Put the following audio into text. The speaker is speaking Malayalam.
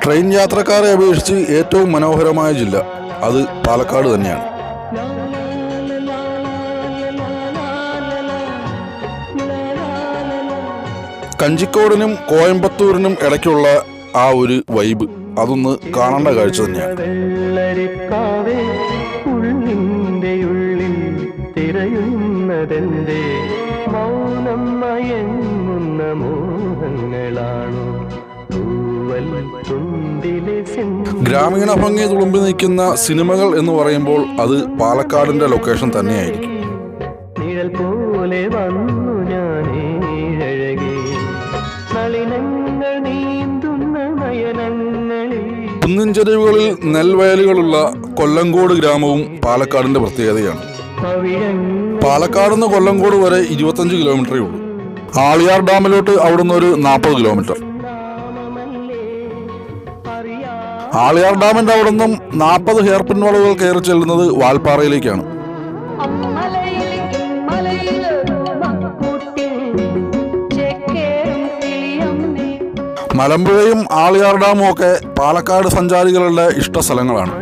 ട്രെയിൻ യാത്രക്കാരെ അപേക്ഷിച്ച് ഏറ്റവും മനോഹരമായ ജില്ല അത് പാലക്കാട് തന്നെയാണ്. കഞ്ചിക്കോടിനും കോയമ്പത്തൂരിനും ഇടയ്ക്കുള്ള ആ ഒരു വൈബ് അതൊന്ന് കാണേണ്ട കാഴ്ച തന്നെയാണ്. ഗ്രാമീണ ഭംഗി തുളുമ്പി നിൽക്കുന്ന സിനിമകൾ എന്ന് പറയുമ്പോൾ അത് പാലക്കാടിന്റെ ലൊക്കേഷൻ തന്നെയായിരിക്കും. കുന്നിൻ ചെരുവുകളിൽ നെൽവയലുകളുള്ള കൊല്ലങ്കോട് ഗ്രാമവും പാലക്കാടിന്റെ പ്രത്യേകതയാണ്. പാലക്കാട് നിന്ന് കൊല്ലങ്കോട് വരെ 25 കിലോമീറ്ററേ ഉള്ളൂ. ആളിയാർ ഡാമിലോട്ട് അവിടുന്ന് ഒരു 40 കിലോമീറ്റർ. ആളിയാർ ഡാമിന്റെ അവിടെ നിന്നും 40 ഹെയർപിൻ വളവുകൾ കയറി ചെല്ലുന്നത് വാൽപ്പാറയിലേക്കാണ്. മലമ്പുഴയും ആളിയാർ ഡാമും ഒക്കെ പാലക്കാട് സഞ്ചാരികളുടെ ഇഷ്ട സ്ഥലങ്ങളാണ്.